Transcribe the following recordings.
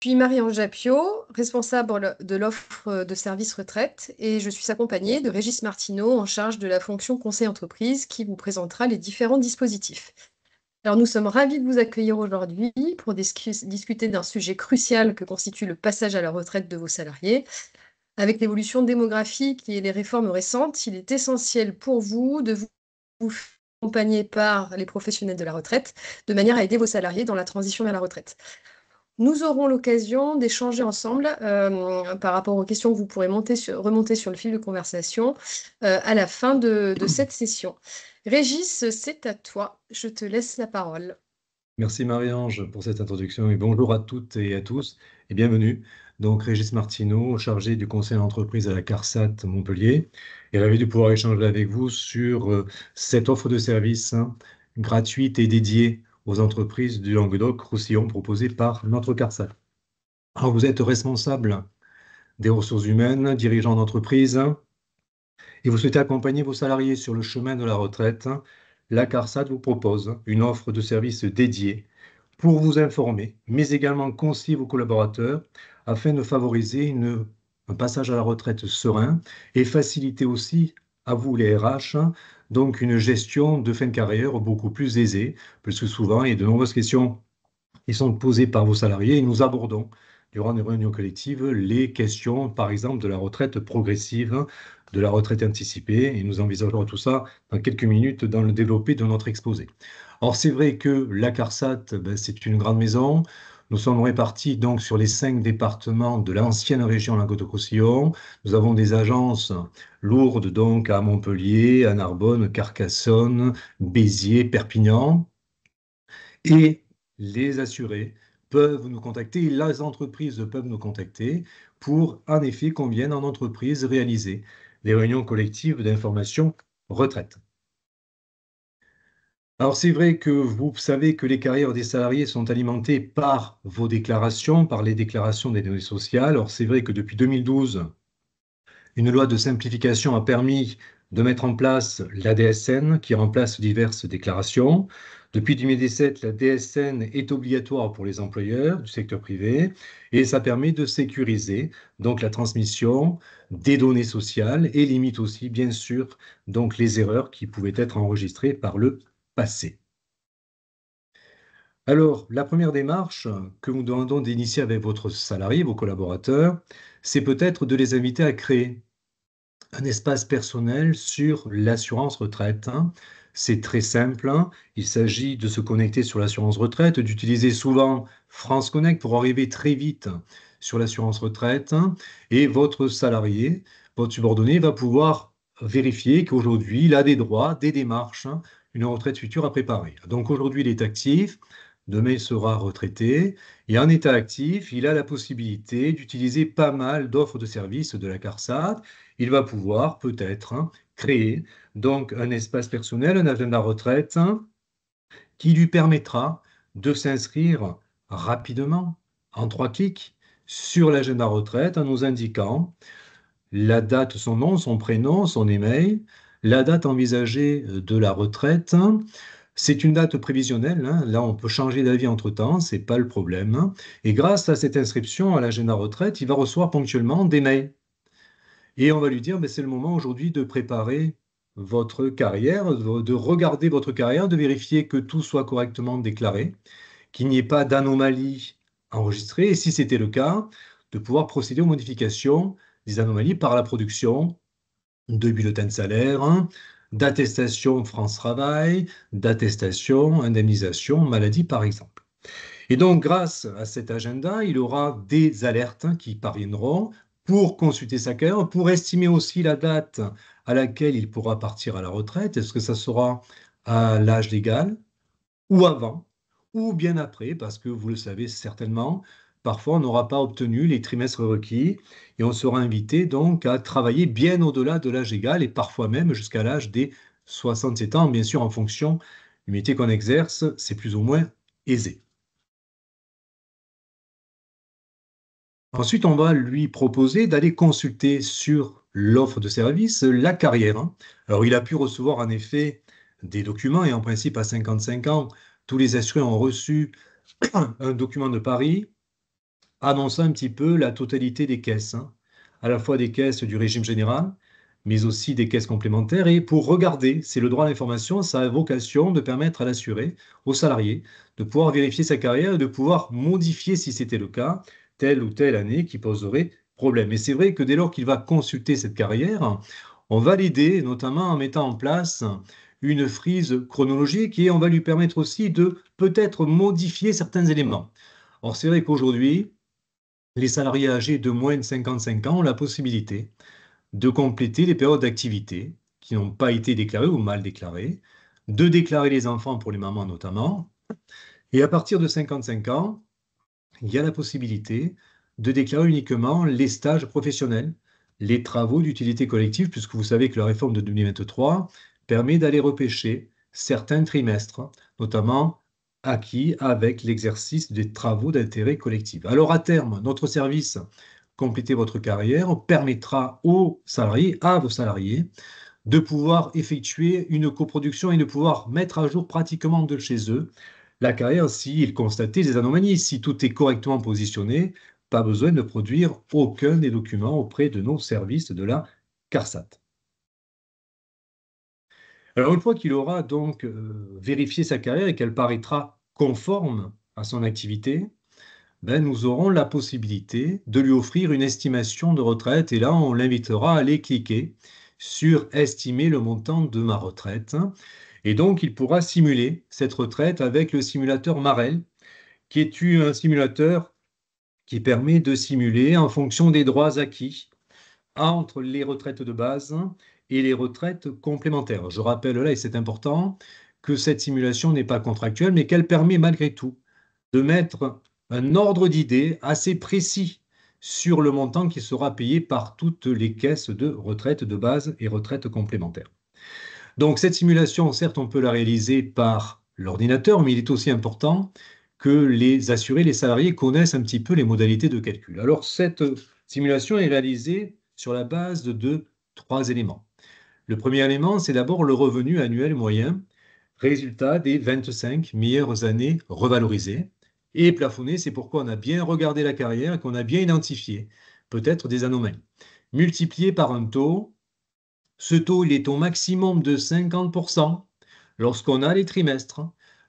Puis Marie-Ange Jappiot, responsable de l'offre de services retraite, et je suis accompagnée de Régis Martineau, en charge de la fonction conseil entreprise, qui vous présentera les différents dispositifs. Alors, nous sommes ravis de vous accueillir aujourd'hui pour discuter d'un sujet crucial que constitue le passage à la retraite de vos salariés. Avec l'évolution démographique et les réformes récentes, il est essentiel pour vous de vous accompagner par les professionnels de la retraite, de manière à aider vos salariés dans la transition vers la retraite. Nous aurons l'occasion d'échanger ensemble par rapport aux questions que vous pourrez remonter sur le fil de conversation à la fin de cette session. Régis, c'est à toi. Je te laisse la parole. Merci Marie-Ange pour cette introduction et bonjour à toutes et à tous et bienvenue. Donc Régis Martineau, chargé du conseil d'entreprise à la CARSAT Montpellier, et ravi de pouvoir échanger avec vous sur cette offre de service gratuite et dédiée aux entreprises du Languedoc-Roussillon proposée par notre CARSAT. Alors vous êtes responsable des ressources humaines, dirigeant d'entreprise, et vous souhaitez accompagner vos salariés sur le chemin de la retraite. La CARSAT vous propose une offre de service dédiée pour vous informer, mais également conseiller vos collaborateurs afin de favoriser un passage à la retraite serein et faciliter aussi à vous les RH donc une gestion de fin de carrière beaucoup plus aisée, parce que souvent il y a de nombreuses questions qui sont posées par vos salariés et nous abordons durant les réunions collectives les questions, par exemple, de la retraite progressive, de la retraite anticipée, et nous envisagerons tout ça dans quelques minutes dans le développé de notre exposé. Or, c'est vrai que la CARSAT, c'est une grande maison. Nous sommes répartis donc sur les 5 départements de l'ancienne région Languedoc-Roussillon. Nous avons des agences lourdes donc à Montpellier, à Narbonne, Carcassonne, Béziers, Perpignan. Et les assurés peuvent nous contacter, et les entreprises peuvent nous contacter pour, en effet, qu'on vienne en entreprise réaliser les réunions collectives d'information retraite. Alors c'est vrai que vous savez que les carrières des salariés sont alimentées par vos déclarations, par les déclarations des données sociales. Alors c'est vrai que depuis 2012, une loi de simplification a permis de mettre en place la DSN qui remplace diverses déclarations. Depuis 2017, la DSN est obligatoire pour les employeurs du secteur privé et ça permet de sécuriser donc la transmission des données sociales et limite aussi bien sûr donc les erreurs qui pouvaient être enregistrées par le passé. Alors, la première démarche que nous demandons d'initier avec votre salarié, vos collaborateurs, c'est peut-être de les inviter à créer un espace personnel sur l'assurance retraite. C'est très simple. Il s'agit de se connecter sur l'assurance retraite, d'utiliser souvent France Connect pour arriver très vite sur l'assurance retraite. Et votre salarié, votre subordonné, va pouvoir vérifier qu'aujourd'hui, il a des droits, des démarches, une retraite future à préparer. Donc aujourd'hui, il est actif. Demain, il sera retraité. Et en état actif, il a la possibilité d'utiliser pas mal d'offres de services de la CARSAT. Il va pouvoir peut-être créer donc un espace personnel, un agenda retraite qui lui permettra de s'inscrire rapidement, en 3 clics, sur l'agenda retraite en nous indiquant la date, son nom, son prénom, son email, la date envisagée de la retraite. C'est une date prévisionnelle, hein. Là, on peut changer d'avis entre-temps, c'est pas le problème. Et grâce à cette inscription à l'agenda retraite, il va recevoir ponctuellement des mails. Et on va lui dire, c'est le moment aujourd'hui de préparer votre carrière, de regarder votre carrière, de vérifier que tout soit correctement déclaré, qu'il n'y ait pas d'anomalie enregistrée, et si c'était le cas, de pouvoir procéder aux modifications des anomalies par la production de bulletins de salaire, d'attestation France Travail, d'attestation, indemnisation, maladie par exemple. Et donc, grâce à cet agenda, il aura des alertes qui parviendront pour consulter sa carrière, pour estimer aussi la date à laquelle il pourra partir à la retraite. Est-ce que ça sera à l'âge légal ou avant ou bien après, parce que vous le savez certainement, parfois on n'aura pas obtenu les trimestres requis et on sera invité donc à travailler bien au-delà de l'âge légal et parfois même jusqu'à l'âge des 67 ans, bien sûr en fonction du métier qu'on exerce, c'est plus ou moins aisé. Ensuite, on va lui proposer d'aller consulter sur l'offre de service la carrière. Alors, il a pu recevoir en effet des documents et en principe à 55 ans, tous les assurés ont reçu un document de Paris annonçant un petit peu la totalité des caisses, hein, à la fois des caisses du régime général, mais aussi des caisses complémentaires. Et pour regarder, c'est le droit à l'information, ça a vocation de permettre à l'assuré, au salarié, de pouvoir vérifier sa carrière et de pouvoir modifier, si c'était le cas, telle ou telle année qui poserait problème. Et c'est vrai que dès lors qu'il va consulter cette carrière, on va l'aider, notamment en mettant en place une frise chronologique et on va lui permettre aussi de peut-être modifier certains éléments. Or, c'est vrai qu'aujourd'hui, les salariés âgés de moins de 55 ans ont la possibilité de compléter les périodes d'activité qui n'ont pas été déclarées ou mal déclarées, de déclarer les enfants pour les mamans notamment, et à partir de 55 ans, il y a la possibilité de déclarer uniquement les stages professionnels, les travaux d'utilité collective, puisque vous savez que la réforme de 2023 permet d'aller repêcher certains trimestres, notamment acquis avec l'exercice des travaux d'intérêt collectif. Alors à terme, notre service Compléter votre carrière permettra aux salariés, à vos salariés, de pouvoir effectuer une coproduction et de pouvoir mettre à jour pratiquement de chez eux la carrière s'ils constataient des anomalies. Si tout est correctement positionné, pas besoin de produire aucun des documents auprès de nos services de la CARSAT. Alors une fois qu'il aura donc vérifié sa carrière et qu'elle paraîtra conforme à son activité, ben, nous aurons la possibilité de lui offrir une estimation de retraite et là, on l'invitera à aller cliquer sur estimer le montant de ma retraite. Et donc, il pourra simuler cette retraite avec le simulateur Marel, qui est un simulateur qui permet de simuler en fonction des droits acquis entre les retraites de base et les retraites complémentaires. Je rappelle là, et c'est important, que cette simulation n'est pas contractuelle, mais qu'elle permet malgré tout de mettre un ordre d'idée assez précis sur le montant qui sera payé par toutes les caisses de retraite de base et retraite complémentaire. Donc cette simulation, certes, on peut la réaliser par l'ordinateur, mais il est aussi important que les assurés, les salariés connaissent un petit peu les modalités de calcul. Alors cette simulation est réalisée sur la base de trois éléments. Le premier élément, c'est d'abord le revenu annuel moyen, résultat des 25 meilleures années revalorisées. Et plafonné, c'est pourquoi on a bien regardé la carrière et qu'on a bien identifié peut-être des anomalies. Multiplié par un taux, ce taux il est au maximum de 50% lorsqu'on a les trimestres,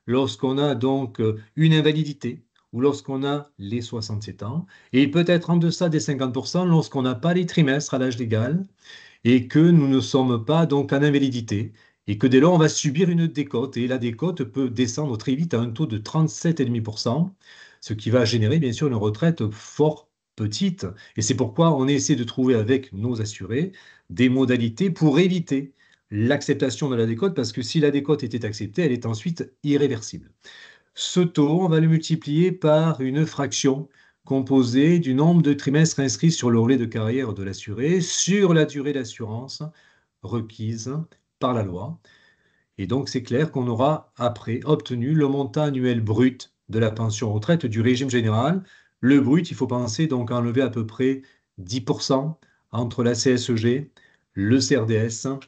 lorsqu'on a donc une invalidité ou lorsqu'on a les 67 ans. Et il peut être en deçà des 50% lorsqu'on n'a pas les trimestres à l'âge légal et que nous ne sommes pas donc en invalidité et que dès lors on va subir une décote et la décote peut descendre très vite à un taux de 37,5%, ce qui va générer bien sûr une retraite fort petite. Et c'est pourquoi on essaie de trouver avec nos assurés des modalités pour éviter l'acceptation de la décote, parce que si la décote était acceptée, elle est ensuite irréversible. Ce taux, on va le multiplier par une fraction composée du nombre de trimestres inscrits sur le relais de carrière de l'assuré sur la durée d'assurance requise par la loi. Et donc, c'est clair qu'on aura après obtenu le montant annuel brut de la pension retraite du régime général. Le brut, il faut penser donc à enlever à peu près 10% entre la CSEG, le CRDS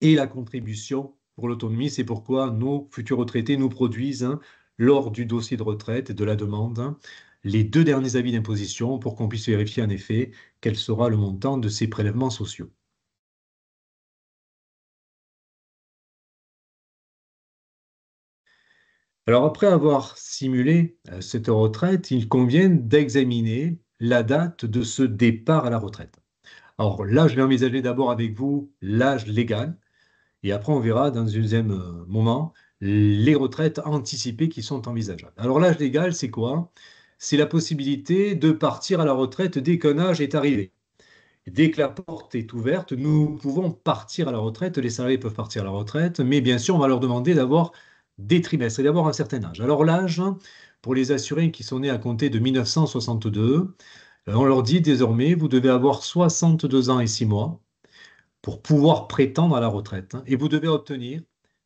et la contribution pour l'autonomie. C'est pourquoi nos futurs retraités nous produisent, lors du dossier de retraite et de la demande, les deux derniers avis d'imposition pour qu'on puisse vérifier en effet quel sera le montant de ces prélèvements sociaux. Alors après avoir simulé cette retraite, il convient d'examiner la date de ce départ à la retraite. Alors là, je vais envisager d'abord avec vous l'âge légal. Et après, on verra dans un deuxième moment les retraites anticipées qui sont envisageables. Alors l'âge légal, c'est quoi? C'est la possibilité de partir à la retraite dès qu'un âge est arrivé. Dès que la porte est ouverte, nous pouvons partir à la retraite, les salariés peuvent partir à la retraite, mais bien sûr, on va leur demander d'avoir des trimestres et d'avoir un certain âge. Alors l'âge, pour les assurés qui sont nés à compter de 1962, on leur dit désormais, vous devez avoir 62 ans et 6 mois pour pouvoir prétendre à la retraite, et vous devez obtenir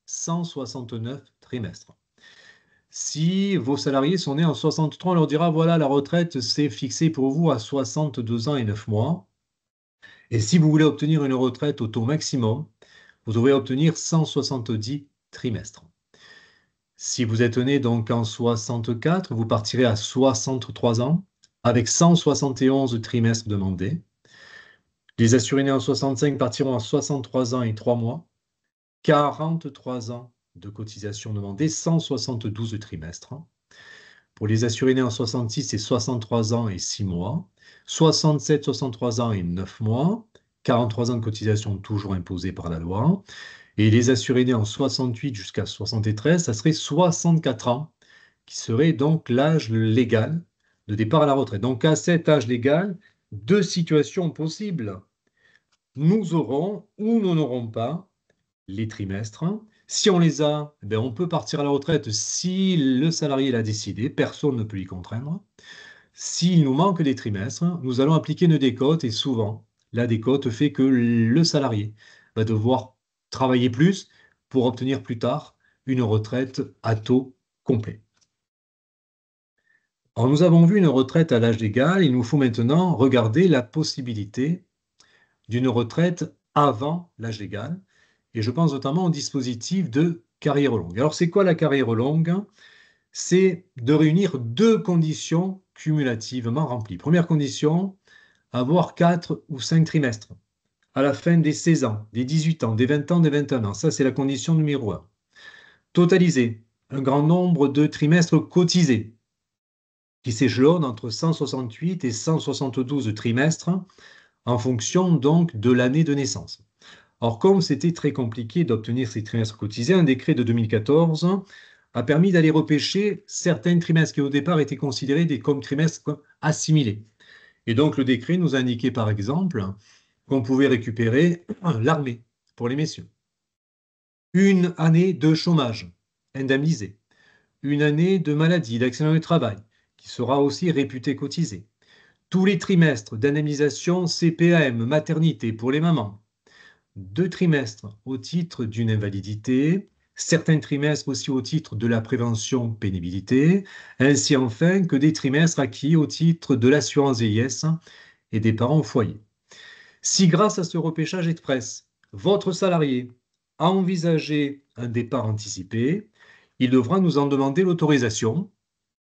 169 trimestres. Si vos salariés sont nés en 63, on leur dira, voilà, la retraite, c'est fixé pour vous à 62 ans et 9 mois. Et si vous voulez obtenir une retraite au taux maximum, vous devrez obtenir 170 trimestres. Si vous êtes né donc en 64, vous partirez à 63 ans avec 171 trimestres demandés. Les assurés nés en 65 partiront à 63 ans et 3 mois, 43 ans de cotisation demandée, 172 trimestres. Pour les assurés nés en 66, c'est 63 ans et 6 mois, 67, 63 ans et 9 mois, 43 ans de cotisation toujours imposée par la loi. Et les assurés nés en 68 jusqu'à 73, ça serait 64 ans, qui serait donc l'âge légal de départ à la retraite. Donc à cet âge légal, deux situations possibles. Nous aurons ou nous n'aurons pas les trimestres. Si on les a, ben on peut partir à la retraite si le salarié l'a décidé, personne ne peut y contraindre. S'il nous manque des trimestres, nous allons appliquer une décote et souvent, la décote fait que le salarié va devoir travailler plus pour obtenir plus tard une retraite à taux complet. Alors, nous avons vu une retraite à l'âge légal, il nous faut maintenant regarder la possibilité d'une retraite avant l'âge légal. Et je pense notamment au dispositif de carrière longue. Alors, c'est quoi la carrière longue? C'est de réunir deux conditions cumulativement remplies. Première condition, avoir 4 ou 5 trimestres à la fin des 16 ans, des 18 ans, des 20 ans, des 21 ans. Ça, c'est la condition numéro un. Totaliser un grand nombre de trimestres cotisés qui s'échelonnent entre 168 et 172 trimestres en fonction donc de l'année de naissance. Or, comme c'était très compliqué d'obtenir ces trimestres cotisés, un décret de 2014 a permis d'aller repêcher certains trimestres qui au départ étaient considérés comme trimestres assimilés. Et donc le décret nous a indiqué par exemple qu'on pouvait récupérer l'armée pour les messieurs, une année de chômage indemnisé, une année de maladie, d'accident du travail, qui sera aussi réputée cotisée, tous les trimestres d'indemnisation CPAM, maternité pour les mamans, 2 trimestres au titre d'une invalidité, certains trimestres aussi au titre de la prévention pénibilité, ainsi enfin que des trimestres acquis au titre de l'assurance vieillesse et des parents au foyer. Si grâce à ce repêchage express, votre salarié a envisagé un départ anticipé, il devra nous en demander l'autorisation.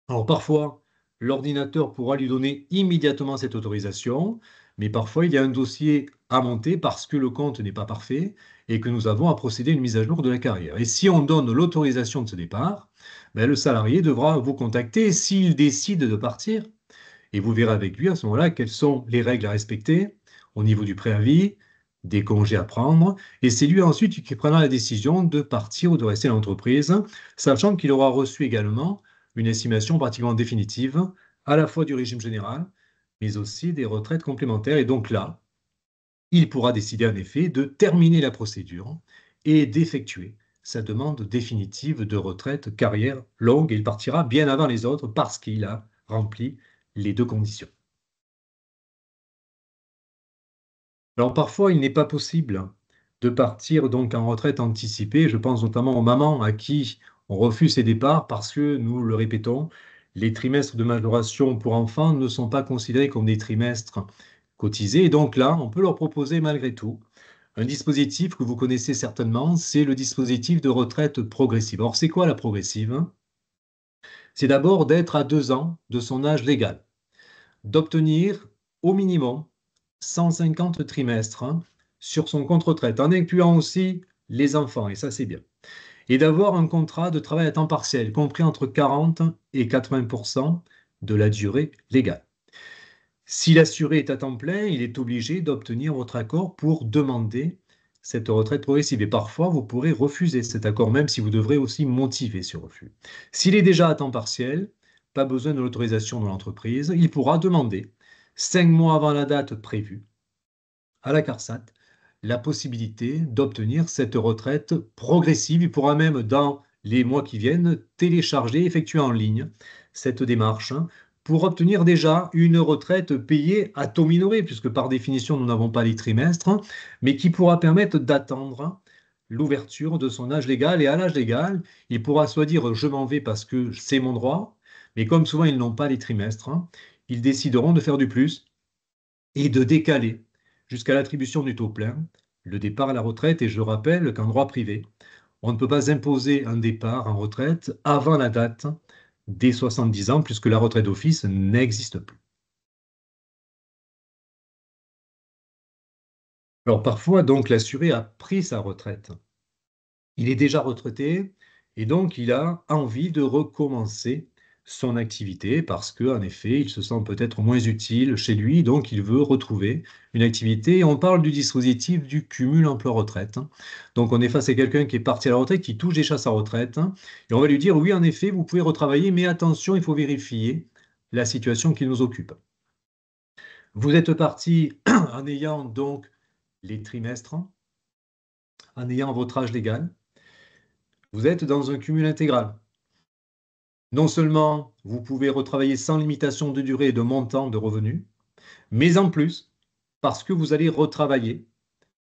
Alors parfois, l'ordinateur pourra lui donner immédiatement cette autorisation, mais parfois il y a un dossier à monter parce que le compte n'est pas parfait et que nous avons à procéder à une mise à jour de la carrière. Et si on donne l'autorisation de ce départ, ben, le salarié devra vous contacter s'il décide de partir et vous verrez avec lui à ce moment-là quelles sont les règles à respecter au niveau du préavis, des congés à prendre, et c'est lui ensuite qui prendra la décision de partir ou de rester dans l'entreprise, sachant qu'il aura reçu également une estimation pratiquement définitive, à la fois du régime général, mais aussi des retraites complémentaires. Et donc là, il pourra décider en effet de terminer la procédure et d'effectuer sa demande définitive de retraite carrière longue. Et il partira bien avant les autres parce qu'il a rempli les deux conditions. Alors parfois, il n'est pas possible de partir donc en retraite anticipée. Je pense notamment aux mamans à qui on refuse ces départs parce que, nous le répétons, les trimestres de majoration pour enfants ne sont pas considérés comme des trimestres cotisés. Et donc là, on peut leur proposer malgré tout un dispositif que vous connaissez certainement, c'est le dispositif de retraite progressive. Or, c'est quoi la progressive? C'est d'abord d'être à 2 ans de son âge légal, d'obtenir au minimum 150 trimestres sur son compte retraite, en incluant aussi les enfants, et ça c'est bien. Et d'avoir un contrat de travail à temps partiel, compris entre 40 et 80% de la durée légale. Si l'assuré est à temps plein, il est obligé d'obtenir votre accord pour demander cette retraite progressive. Et parfois, vous pourrez refuser cet accord, même si vous devrez aussi motiver ce refus. S'il est déjà à temps partiel, pas besoin de l'autorisation de l'entreprise, il pourra demander 5 mois avant la date prévue à la CARSAT la possibilité d'obtenir cette retraite progressive. Il pourra même, dans les mois qui viennent, télécharger, effectuer en ligne cette démarche pour obtenir déjà une retraite payée à taux minoré, puisque par définition, nous n'avons pas les trimestres, mais qui pourra permettre d'attendre l'ouverture de son âge légal. Et à l'âge légal, il pourra soit dire je m'en vais parce que c'est mon droit, mais comme souvent ils n'ont pas les trimestres, ils décideront de faire du plus et de décaler jusqu'à l'attribution du taux plein le départ à la retraite. Et je rappelle qu'en droit privé, on ne peut pas imposer un départ en retraite avant la date des 70 ans, puisque la retraite d'office n'existe plus. Alors parfois, donc, l'assuré a pris sa retraite. Il est déjà retraité et donc il a envie de recommencer son activité parce qu'en effet, il se sent peut-être moins utile chez lui, donc il veut retrouver une activité. Et on parle du dispositif du cumul emploi-retraite, hein. Donc on est face à quelqu'un qui est parti à la retraite, qui touche déjà sa retraite, hein, et on va lui dire, oui, en effet, vous pouvez retravailler, mais attention, il faut vérifier la situation qui nous occupe. Vous êtes parti en ayant donc les trimestres, en ayant votre âge légal. Vous êtes dans un cumul intégral. Non seulement vous pouvez retravailler sans limitation de durée et de montant de revenus, mais en plus, parce que vous allez retravailler,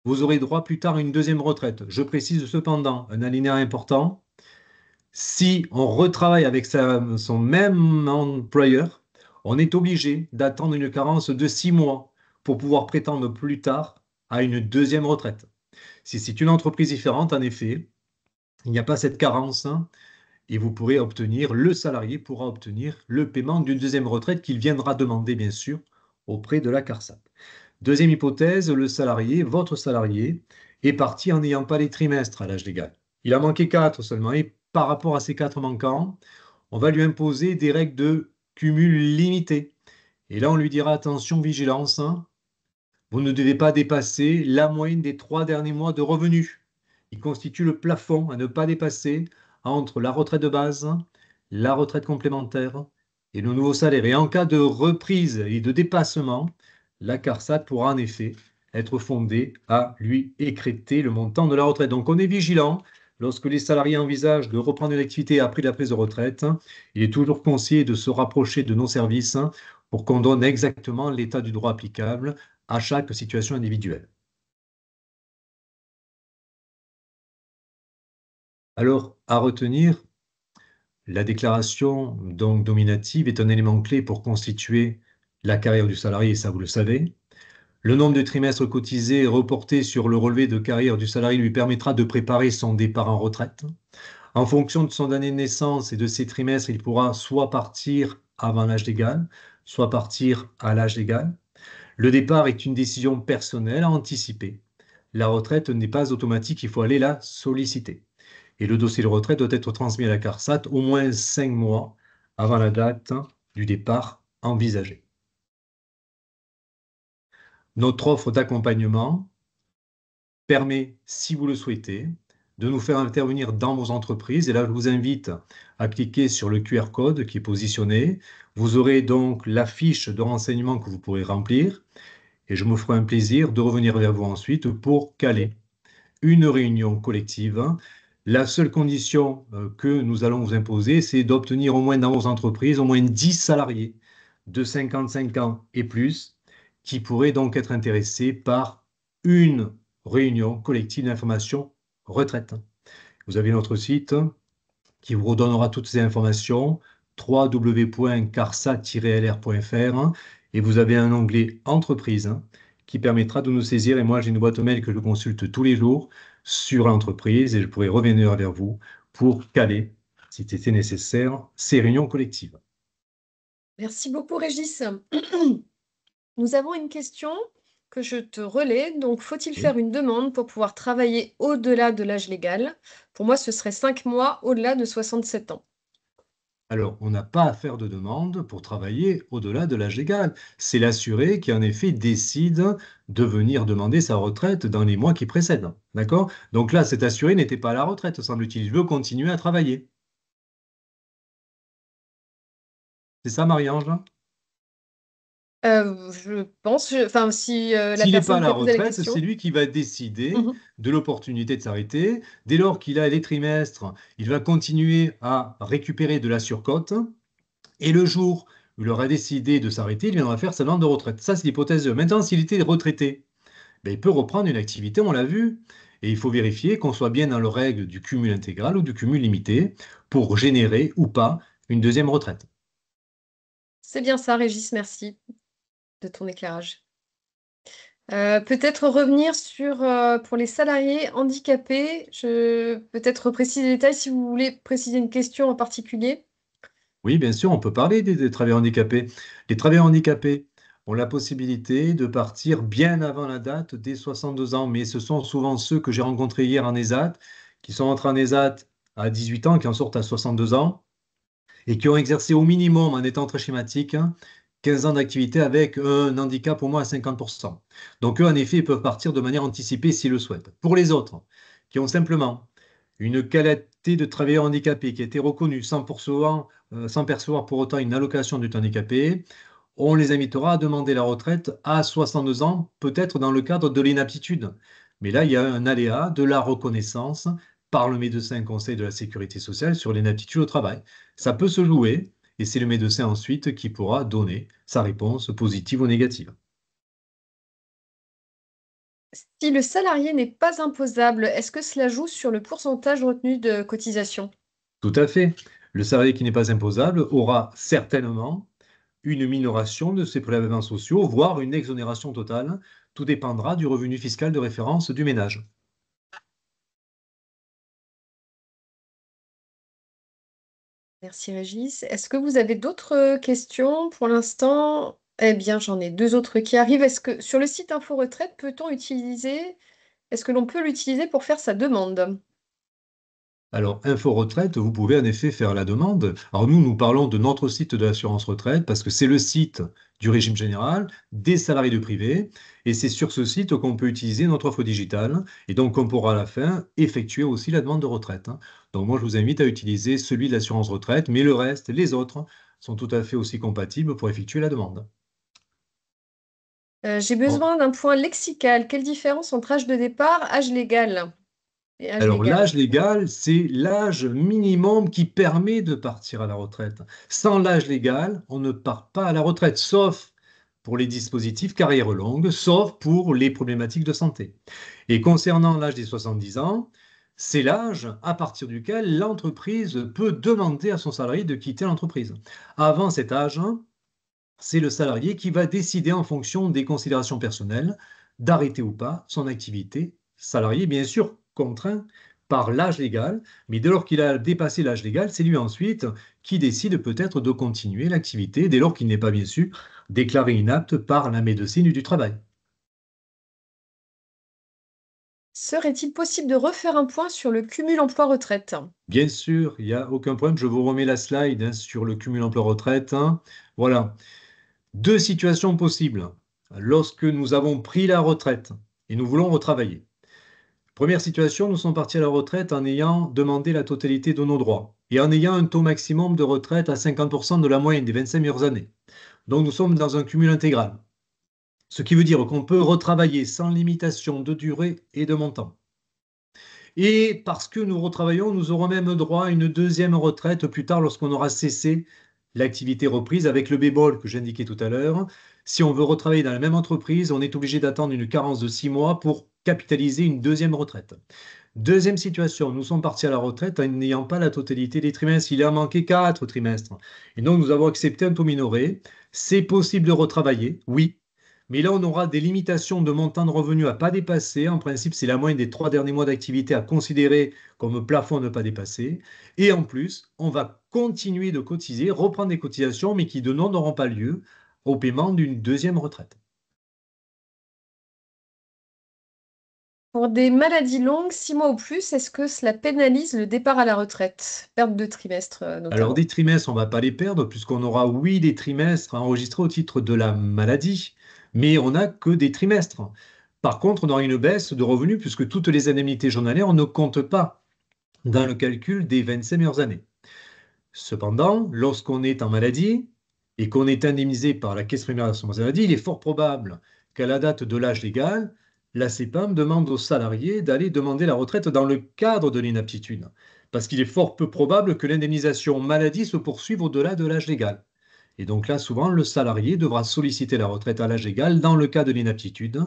vous aurez droit plus tard à une deuxième retraite. Je précise cependant un alinéa important. Si on retravaille avec son même employeur, on est obligé d'attendre une carence de 6 mois pour pouvoir prétendre plus tard à une deuxième retraite. Si c'est une entreprise différente, en effet, il n'y a pas cette carence, hein, et vous pourrez obtenir, le salarié pourra obtenir le paiement d'une deuxième retraite qu'il viendra demander, bien sûr, auprès de la CARSAT. Deuxième hypothèse, le salarié, votre salarié, est parti en n'ayant pas les trimestres à l'âge légal. Il a manqué 4 seulement, et par rapport à ces 4 manquants, on va lui imposer des règles de cumul limité. Et là, on lui dira, attention, vigilance, hein, vous ne devez pas dépasser la moyenne des 3 derniers mois de revenus. Il constitue le plafond à ne pas dépasser entre la retraite de base, la retraite complémentaire et le nouveau salaire. Et en cas de reprise et de dépassement, la CARSAT pourra en effet être fondée à lui écrêter le montant de la retraite. Donc on est vigilant. Lorsque les salariés envisagent de reprendre une activité après la prise de retraite, il est toujours conseillé de se rapprocher de nos services pour qu'on donne exactement l'état du droit applicable à chaque situation individuelle. Alors, à retenir, la déclaration donc dominative est un élément clé pour constituer la carrière du salarié, et ça vous le savez. Le nombre de trimestres cotisés reportés sur le relevé de carrière du salarié lui permettra de préparer son départ en retraite. En fonction de son année de naissance et de ses trimestres, il pourra soit partir avant l'âge légal, soit partir à l'âge légal. Le départ est une décision personnelle à anticiper. La retraite n'est pas automatique, il faut aller la solliciter. Et le dossier de retraite doit être transmis à la CARSAT au moins 5 mois avant la date du départ envisagé. Notre offre d'accompagnement permet, si vous le souhaitez, de nous faire intervenir dans vos entreprises. Et là, je vous invite à cliquer sur le QR code qui est positionné. Vous aurez donc la fiche de renseignement que vous pourrez remplir. Et je me ferai un plaisir de revenir vers vous ensuite pour caler une réunion collective. La seule condition que nous allons vous imposer, c'est d'obtenir au moins dans vos entreprises au moins 10 salariés de 55 ans et plus qui pourraient donc être intéressés par une réunion collective d'information retraite. Vous avez notre site qui vous redonnera toutes ces informations, www.carsa-lr.fr, et vous avez un onglet entreprise qui permettra de nous saisir. Et moi, j'ai une boîte mail que je consulte tous les jours sur l'entreprise et je pourrai revenir vers vous pour caler, si c'était nécessaire, ces réunions collectives. Merci beaucoup, Régis. Nous avons une question que je te relais. Donc, faut-il Oui. faire une demande pour pouvoir travailler au-delà de l'âge légal? Pour moi, ce serait 5 mois au-delà de 67 ans. Alors, on n'a pas à faire de demande pour travailler au-delà de l'âge légal. C'est l'assuré qui, en effet, décide de venir demander sa retraite dans les mois qui précèdent. D'accord? Donc là, cet assuré n'était pas à la retraite, semble-t-il. Il veut continuer à travailler. C'est ça, Marie-Ange? Je pense, enfin, si la S'il n'est pas à personne qui la a posé la retraite, c'est question. lui qui va décider Mhm. de l'opportunité de s'arrêter. Dès lors qu'il a les trimestres, il va continuer à récupérer de la surcote. Et le jour où il aura décidé de s'arrêter, il viendra faire sa demande de retraite. Ça, c'est l'hypothèse 2. Maintenant, s'il était retraité, ben, il peut reprendre une activité, on l'a vu. Et il faut vérifier qu'on soit bien dans le règle du cumul intégral ou du cumul limité pour générer ou pas une deuxième retraite. C'est bien ça, Régis, merci de ton éclairage. Peut-être revenir sur, pour les salariés handicapés, peut-être préciser les détails si vous voulez préciser une question en particulier. Oui, bien sûr, on peut parler des travailleurs handicapés. Les travailleurs handicapés ont la possibilité de partir bien avant la date des 62 ans. Mais ce sont souvent ceux que j'ai rencontrés hier en ESAT, qui sont entrés en ESAT à 18 ans, qui en sortent à 62 ans, et qui ont exercé au minimum, en étant très schématique, hein, 15 ans d'activité avec un handicap au moins à 50%. Donc eux, en effet, ils peuvent partir de manière anticipée s'ils le souhaitent. Pour les autres, qui ont simplement une qualité de travailleur handicapé qui a été reconnue sans percevoir pour autant une allocation du handicapé, on les invitera à demander la retraite à 62 ans, peut-être dans le cadre de l'inaptitude. Mais là, il y a un aléa de la reconnaissance par le médecin conseil de la sécurité sociale sur l'inaptitude au travail. Ça peut se jouer et c'est le médecin ensuite qui pourra donner sa réponse positive ou négative. Si le salarié n'est pas imposable, est-ce que cela joue sur le pourcentage retenu de cotisation? Tout à fait. Le salarié qui n'est pas imposable aura certainement une minoration de ses prélèvements sociaux, voire une exonération totale. Tout dépendra du revenu fiscal de référence du ménage. Merci Régis. Est-ce que vous avez d'autres questions pour l'instant? Eh bien, j'en ai deux autres qui arrivent. Est-ce que sur le site Info Retraite, est-ce que l'on peut l'utiliser pour faire sa demande? Alors, Info Retraite, vous pouvez en effet faire la demande. Alors nous parlons de notre site de l'assurance retraite parce que c'est le site du régime général, des salariés de privé, et c'est sur ce site qu'on peut utiliser notre offre digitale, et donc on pourra à la fin effectuer aussi la demande de retraite, hein. Donc moi, je vous invite à utiliser celui de l'assurance retraite, mais le reste, les autres, sont tout à fait aussi compatibles pour effectuer la demande. J'ai Bon. besoin d'un point lexical. Quelle différence entre âge de départ, âge légal et âge Alors, légal? l'âge légal, c'est l'âge minimum qui permet de partir à la retraite. Sans l'âge légal, on ne part pas à la retraite, sauf pour les dispositifs carrière longue, sauf pour les problématiques de santé. Et concernant l'âge des 70 ans, c'est l'âge à partir duquel l'entreprise peut demander à son salarié de quitter l'entreprise. Avant cet âge, c'est le salarié qui va décider en fonction des considérations personnelles d'arrêter ou pas son activité salarié, bien sûr contraint par l'âge légal, mais dès lors qu'il a dépassé l'âge légal, c'est lui ensuite qui décide peut-être de continuer l'activité dès lors qu'il n'est pas bien sûr déclaré inapte par la médecine du travail. Serait-il possible de refaire un point sur le cumul emploi-retraite? Bien sûr, il n'y a aucun problème, je vous remets la slide, hein, sur le cumul emploi-retraite, hein. Voilà, deux situations possibles lorsque nous avons pris la retraite et nous voulons retravailler. Première situation, nous sommes partis à la retraite en ayant demandé la totalité de nos droits et en ayant un taux maximum de retraite à 50% de la moyenne des 25 meilleures années. Donc nous sommes dans un cumul intégral. Ce qui veut dire qu'on peut retravailler sans limitation de durée et de montant. Et parce que nous retravaillons, nous aurons même droit à une deuxième retraite plus tard lorsqu'on aura cessé l'activité reprise avec le bémol que j'indiquais tout à l'heure. Si on veut retravailler dans la même entreprise, on est obligé d'attendre une carence de 6 mois pour capitaliser une deuxième retraite. Deuxième situation, nous sommes partis à la retraite en n'ayant pas la totalité des trimestres. Il a manqué 4 trimestres. Et donc, nous avons accepté un taux minoré. C'est possible de retravailler, oui. Mais là, on aura des limitations de montant de revenus à ne pas dépasser. En principe, c'est la moyenne des 3 derniers mois d'activité à considérer comme plafond à ne pas dépasser. Et en plus, on va continuer de cotiser, reprendre des cotisations, mais qui de non n'auront pas lieu au paiement d'une deuxième retraite. Pour des maladies longues, 6 mois ou plus, est-ce que cela pénalise le départ à la retraite? Perte de trimestre, Alors, notamment. des trimestres, on ne va pas les perdre, puisqu'on aura, oui, des trimestres enregistrés au titre de la maladie, mais on n'a que des trimestres. Par contre, on aura une baisse de revenus, puisque toutes les indemnités journalières ne comptent pas dans le calcul des 25 meilleures années. Cependant, lorsqu'on est en maladie et qu'on est indemnisé par la Caisse primaire d'assurance maladie, il est fort probable qu'à la date de l'âge légal, la CEPAM demande aux salariés d'aller demander la retraite dans le cadre de l'inaptitude, parce qu'il est fort peu probable que l'indemnisation maladie se poursuive au-delà de l'âge légal. Et donc là, souvent, le salarié devra solliciter la retraite à l'âge égal dans le cas de l'inaptitude,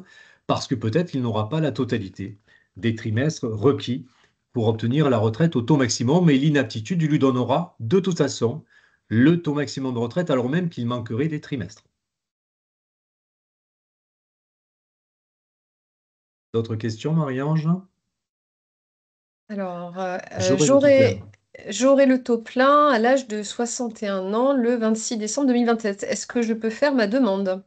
parce que peut-être qu'il n'aura pas la totalité des trimestres requis pour obtenir la retraite au taux maximum, et l'inaptitude lui donnera de toute façon le taux maximum de retraite alors même qu'il manquerait des trimestres. D'autres questions, Marie-Ange? Alors, J'aurai le tout plein. j'aurai le taux plein à l'âge de 61 ans le 26 décembre 2027. Est-ce que je peux faire ma demande?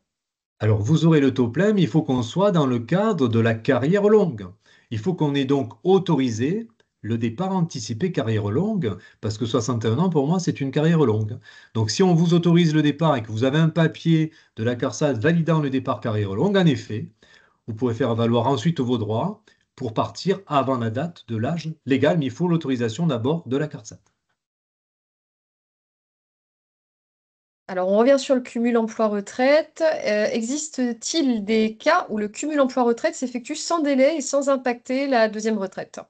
Alors, vous aurez le taux plein, mais il faut qu'on soit dans le cadre de la carrière longue. Il faut qu'on ait donc autorisé le départ anticipé carrière longue, parce que 61 ans, pour moi, c'est une carrière longue. Donc, si on vous autorise le départ et que vous avez un papier de la CARSAT validant le départ carrière longue, en effet, vous pourrez faire valoir ensuite vos droits pour partir avant la date de l'âge légal, mais il faut l'autorisation d'abord de la CARSAT. Alors, on revient sur le cumul emploi-retraite. Existe-t-il des cas où le cumul emploi-retraite s'effectue sans délai et sans impacter la deuxième retraite?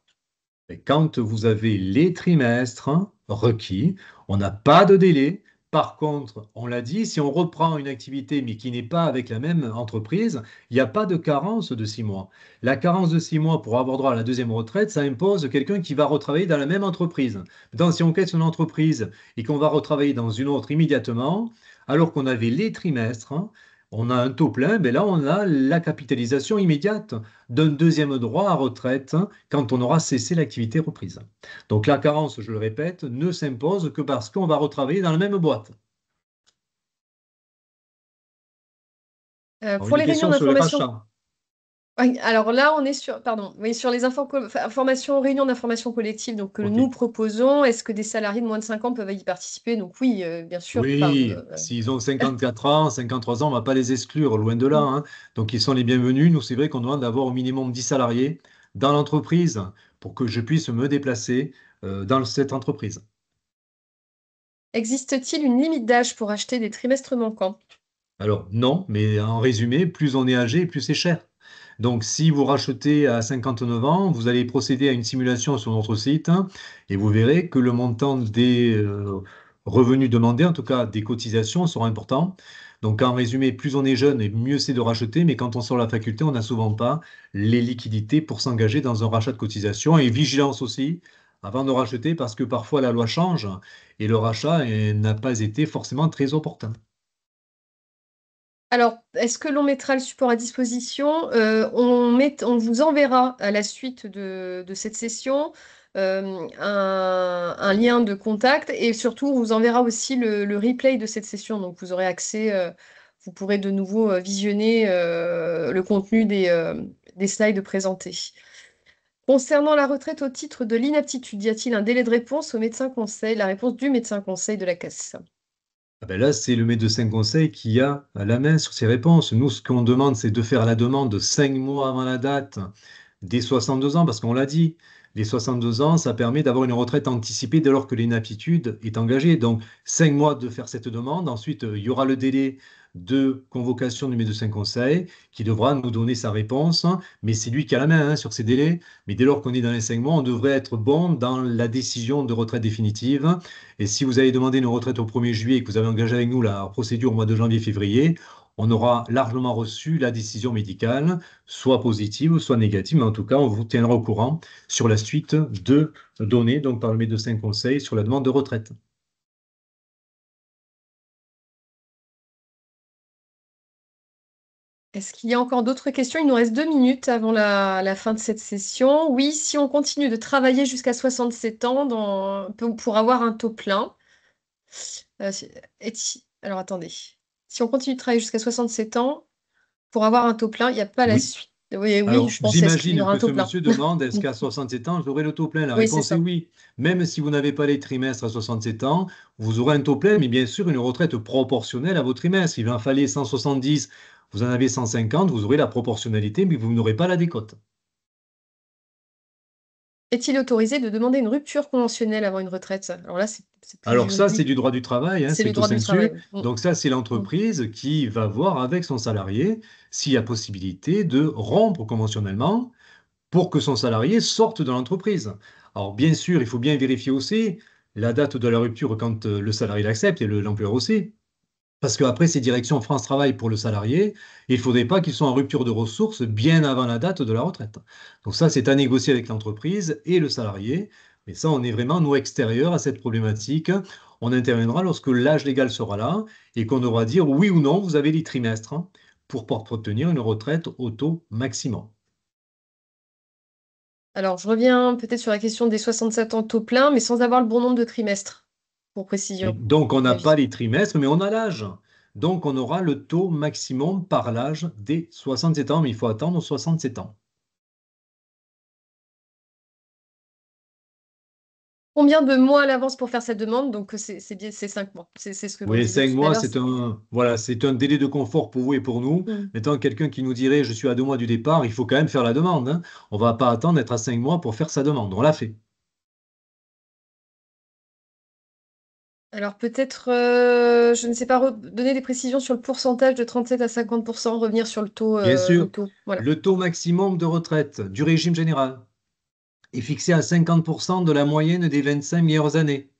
Et quand vous avez les trimestres requis, on n'a pas de délai. Par contre, on l'a dit, si on reprend une activité mais qui n'est pas avec la même entreprise, il n'y a pas de carence de 6 mois. La carence de 6 mois pour avoir droit à la deuxième retraite, ça impose quelqu'un qui va retravailler dans la même entreprise. Maintenant, si on quitte son entreprise et qu'on va retravailler dans une autre immédiatement, alors qu'on avait les trimestres, on a un taux plein, mais là, on a la capitalisation immédiate d'un deuxième droit à retraite quand on aura cessé l'activité reprise. Donc la carence, je le répète, ne s'impose que parce qu'on va retravailler dans la même boîte. Alors, Pour une les réunions question sur les d'information. rachats. Oui, alors là, on est sur, pardon, oui, sur les informations, réunions d'information collective donc, que OK. nous proposons. Est-ce que des salariés de moins de 5 ans peuvent y participer? Donc oui, bien sûr. Enfin, Oui, s'ils ont 54 ans, 53 ans, on ne va pas les exclure, loin de là, hein. Donc ils sont les bienvenus. Nous, c'est vrai qu'on demande d'avoir au minimum 10 salariés dans l'entreprise pour que je puisse me déplacer dans cette entreprise. existe-t-il une limite d'âge pour acheter des trimestres manquants? Alors non, mais en résumé, plus on est âgé, plus c'est cher. Donc si vous rachetez à 59 ans, vous allez procéder à une simulation sur notre site et vous verrez que le montant des revenus demandés, en tout cas des cotisations, sera important. Donc en résumé, plus on est jeune et mieux c'est de racheter, mais quand on sort de la faculté, on n'a souvent pas les liquidités pour s'engager dans un rachat de cotisation. Et vigilance aussi avant de racheter parce que parfois la loi change et le rachat n'a pas été forcément très opportun. Alors, est-ce que l'on mettra le support à disposition? On vous enverra à la suite de cette session un lien de contact et surtout, on vous enverra aussi le replay de cette session. Donc, vous aurez accès, vous pourrez de nouveau visionner le contenu des slides présentés. Concernant la retraite au titre de l'inaptitude, y a-t-il un délai de réponse au médecin conseil? La réponse du médecin conseil de la caisse. Ah ben là, c'est le médecin conseil qui a la main sur ces réponses. Nous, ce qu'on demande, c'est de faire la demande 5 mois avant la date des 62 ans, parce qu'on l'a dit, les 62 ans, ça permet d'avoir une retraite anticipée dès lors que l'inaptitude est engagée. Donc, 5 mois de faire cette demande. Ensuite, il y aura le délai de convocation du médecin conseil qui devra nous donner sa réponse. Mais c'est lui qui a la main sur ces délais. Mais dès lors qu'on est dans les 5 mois, on devrait être bon dans la décision de retraite définitive. Et si vous avez demandé une retraite au 1er juillet et que vous avez engagé avec nous la procédure au mois de janvier-février, on aura largement reçu la décision médicale, soit positive, soit négative, mais en tout cas, on vous tiendra au courant sur la suite de données donc par le médecin conseil sur la demande de retraite. Est-ce qu'il y a encore d'autres questions? Il nous reste 2 minutes avant la fin de cette session. Oui, si on continue de travailler jusqu'à 67 ans pour avoir un taux plein. Alors attendez. Si on continue de travailler jusqu'à 67 ans pour avoir un taux plein, il n'y a pas la Oui. suite. Oui, oui, Alors, je pense. Est-ce qu'il y j'imagine aura un que ce taux plein? monsieur demande est-ce qu'à 67 ans, j'aurai le taux plein? La Oui, c'est réponse est ça. oui. Même si vous n'avez pas les trimestres à 67 ans, vous aurez un taux plein, mais bien sûr une retraite proportionnelle à vos trimestres. Il en fallait 170, vous en avez 150, vous aurez la proportionnalité, mais vous n'aurez pas la décote. Est-il autorisé de demander une rupture conventionnelle avant une retraite? Alors là, c'est plus Alors ça, c'est juridique. du droit du travail, C'est le stricto droit du sensu. travail. Oui. Donc ça, c'est Mm. l'entreprise qui va voir avec son salarié s'il y a possibilité de rompre conventionnellement pour que son salarié sorte de l'entreprise. Alors bien sûr, il faut bien vérifier aussi la date de la rupture quand le salarié l'accepte et l'employeur aussi. Parce qu'après, c'est direction France Travail pour le salarié. Il ne faudrait pas qu'il soit en rupture de ressources bien avant la date de la retraite. Donc ça, c'est à négocier avec l'entreprise et le salarié. Mais ça, on est vraiment, nous, extérieurs à cette problématique. On interviendra lorsque l'âge légal sera là et qu'on devra dire oui ou non, vous avez les trimestres pour obtenir une retraite au taux maximum. Alors, je reviens peut-être sur la question des 67 ans taux plein, mais sans avoir le bon nombre de trimestres, pour Et précision. donc, on n'a pas Régis. les trimestres, mais on a l'âge. Donc, on aura le taux maximum par l'âge des 67 ans, mais il faut attendre 67 ans. Combien de mois à l'avance pour faire cette demande? Donc, c'est bien, c'est 5 mois. C'est ce que l'on Oui, disait 5 tout à mois, l'heure. c'est un délai de confort pour vous et pour nous. Hmm. Mettons quelqu'un qui nous dirait, je suis à 2 mois du départ, il faut quand même faire la demande, hein. On va pas attendre d'être à 5 mois pour faire sa demande. On l'a fait. Alors, peut-être, je ne sais pas, donner des précisions sur le pourcentage de 37 à 50%, revenir sur le taux, Bien le sûr, taux. Voilà. le taux maximum de retraite du régime général est fixé à 50% de la moyenne des 25 meilleures années.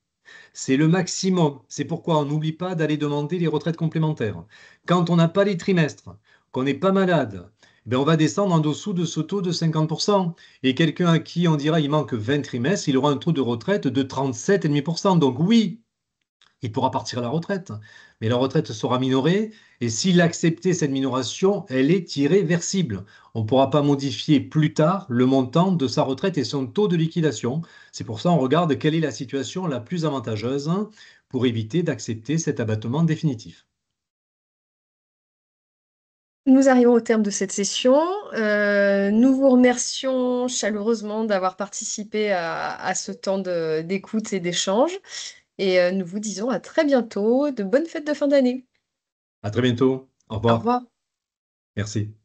C'est le maximum. C'est pourquoi on n'oublie pas d'aller demander les retraites complémentaires. Quand on n'a pas les trimestres, qu'on n'est pas malade, ben on va descendre en dessous de ce taux de 50%. Et quelqu'un à qui on dira il manque 20 trimestres, il aura un taux de retraite de 37,5%. Donc oui, il pourra partir à la retraite, mais la retraite sera minorée, et s'il acceptait cette minoration, elle est irréversible. On ne pourra pas modifier plus tard le montant de sa retraite et son taux de liquidation. C'est pour ça qu'on regarde quelle est la situation la plus avantageuse pour éviter d'accepter cet abattement définitif. Nous arrivons au terme de cette session. Nous vous remercions chaleureusement d'avoir participé à ce temps d'écoute et d'échange. Et nous vous disons à très bientôt. De bonnes fêtes de fin d'année. À très bientôt. Au Au revoir. revoir. Merci.